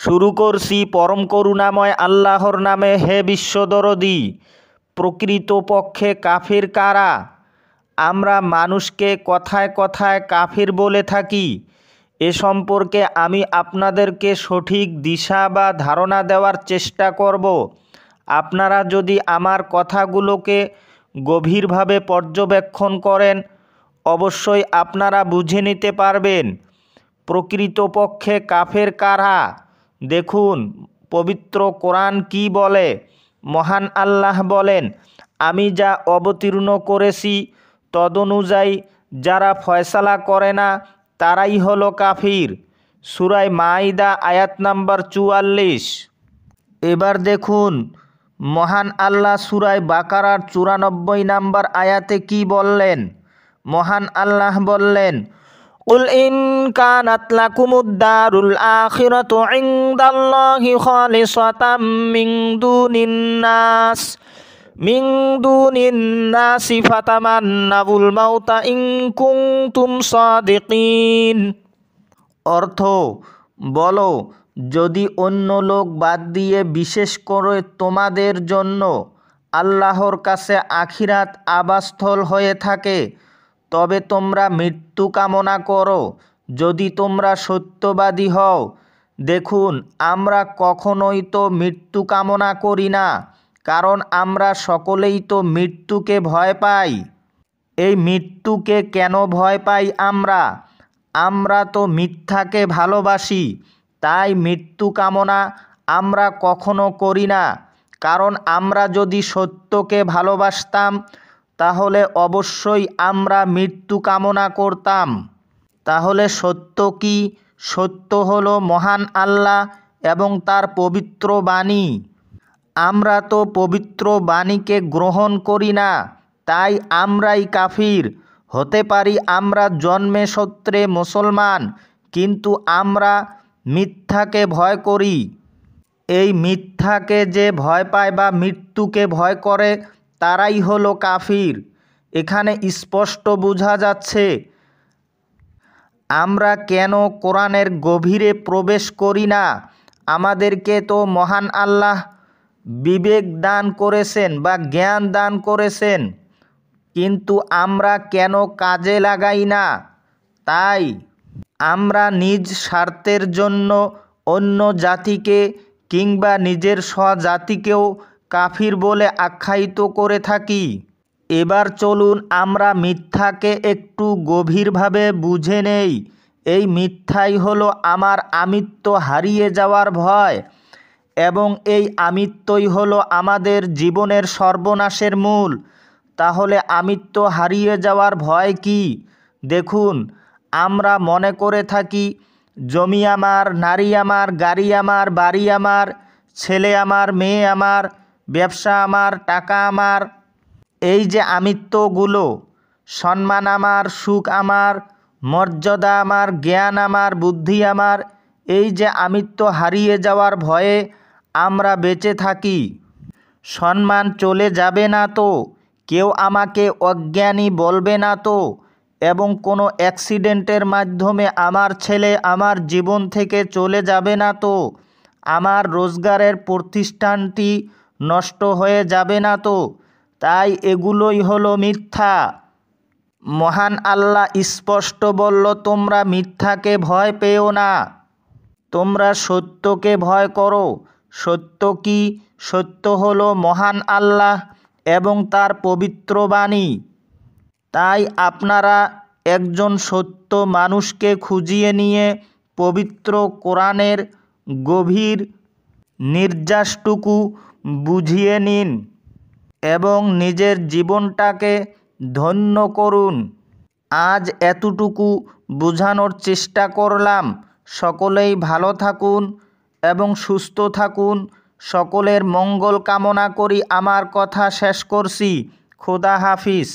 শুরু করছি পরম করুণাময় আল্লাহর নামে। হে বিশ্বদরদী, প্রকৃতপক্ষে কাফির কারা? আমরা মানুষকে কথায় কথায় কাফির বলে থাকি। এ সম্পর্কে আমি আপনাদেরকে সঠিক দিশা বা ধারণা দেওয়ার চেষ্টা করব। আপনারা যদি আমার কথাগুলোকে গভীরভাবে পর্যবেক্ষণ করেন, অবশ্যই আপনারা বুঝে নিতে পারবেন প্রকৃতপক্ষে কাফের কারা। দেখুন পবিত্র কোরআন কি বলে। মহান আল্লাহ বলেন, আমি যা অবতীর্ণ করেছি তদনুযায়ী যারা ফয়সালা করে না তারাই হলো কাফির। সূরা মাইদা আয়াত নাম্বার 44। এবার দেখুন মহান আল্লাহ সূরা বাকারার 94 নাম্বার আয়াতে কি বললেন। মহান আল্লাহ বললেন, কুল ইন কানাত লাকুমুদ দারুল আখিরাতু ইনদাল্লাহি খালিসাতাম মিন দুনিন নাসি ফাতামান্নাউল মাউতা ইন কুনতুম সাদিকিন। অর্থ, বলো, যদি অন্য লোক বাদ দিয়ে বিশেষ করে তোমাদের জন্য আল্লাহর কাছে আখিরাত আবাসস্থল হয়ে থাকে তবে তোমরা মৃত্যু কামনা করো যদি তোমরা সত্যবাদী হও। দেখুন, আমরা কখনোই তো মৃত্যু কামনা করি না, কারণ আমরা সকলেই তো মৃত্যুকে ভয় পাই। এই মৃত্যুকে কেন ভয় পাই? আমরা তো মিথ্যাকে ভালোবাসি, তাই মৃত্যু কামনা আমরা কখনো করি না। কারণ আমরা যদি সত্যকে ভালোবাসতাম তাহলে অবশ্যই আমরা মৃত্যু কামনা করতাম। তাহলে সত্য কি? সত্য হলো মহান আল্লাহ এবং তার পবিত্র বাণী। আমরা তো পবিত্র বাণীকে গ্রহণ করি না, তাই আমরাই কাফির। হতে পারি আমরা জন্মে সূত্রে মুসলমান, কিন্তু আমরা মিথ্যাকে ভয় করি। এই মিথ্যাকে যে ভয় পায় বা মৃত্যুকে ভয় করে তারাই হলো কাফির। এখানে স্পষ্ট বোঝা যাচ্ছে আমরা কেন কোরআনের গভীরে প্রবেশ করি না। আমাদেরকে তো মহান আল্লাহ বিবেক দান করেছেন বা জ্ঞান দান করেছেন, কিন্তু আমরা কেন কাজে লাগাই না? তাই আমরা নিজ স্বার্থের জন্য অন্য জাতিকে কিংবা নিজের স্বজাতিকেও কাফির বলে আখ্যায়িত করে থাকি। এবার চলুন আমরা মিথ্যাকে একটু গভীরভাবে বুঝে নেই। এই মিথ্যাই হলো আমার আমিত্ব হারিয়ে যাওয়ার ভয়, এবং এই আমিত্বই হলো আমাদের জীবনের সর্বনাশের মূল। তাহলে আমিত্ব হারিয়ে যাওয়ার ভয় কি? দেখুন, আমরা মনে করে থাকি জমি আমার, নারী আমার, গাড়ি আমার, বাড়ি আমার, ছেলে আমার, মেয়ে আমার, ব্যবসা আমার, টাকা আমার। এই যে আমিত্বগুলো, সম্মান আমার, সুখ আমার, মর্যাদা আমার, জ্ঞান আমার, বুদ্ধি আমার, এই যে আমিত্ব হারিয়ে যাওয়ার ভয়ে আমরা বেঁচে থাকি। সম্মান চলে যাবে না তো? কেউ আমাকে অজ্ঞানী বলবে না তো? এবং কোনো অ্যাক্সিডেন্টের মাধ্যমে আমার ছেলে আমার জীবন থেকে চলে যাবে না তো? আমার রোজগারের প্রতিষ্ঠানটি নষ্ট হয়ে যাবে না তো? তাই এগুলোই হলো মিথ্যা। মহান আল্লাহ স্পষ্ট বলল, তোমরা মিথ্যাকে ভয় পেও না, তোমরা সত্যকে ভয় করো। সত্য কি? সত্য হলো মহান আল্লাহ এবং তার পবিত্র বাণী। তাই আপনারা একজন সত্য মানুষকে খুঁজিয়ে নিয়ে পবিত্র কোরআনের গভীর নির্যাসটুকু বুঝিয়ে নিন এবং নিজের জীবনটাকে ধন্য করুন। আজ এতটুকু বোঝানোর চেষ্টা করলাম। সকলেই ভালো থাকুন এবং সুস্থ থাকুন। সকলের মঙ্গল কামনা করি আমার কথা শেষ করছি। খোদা হাফিজ।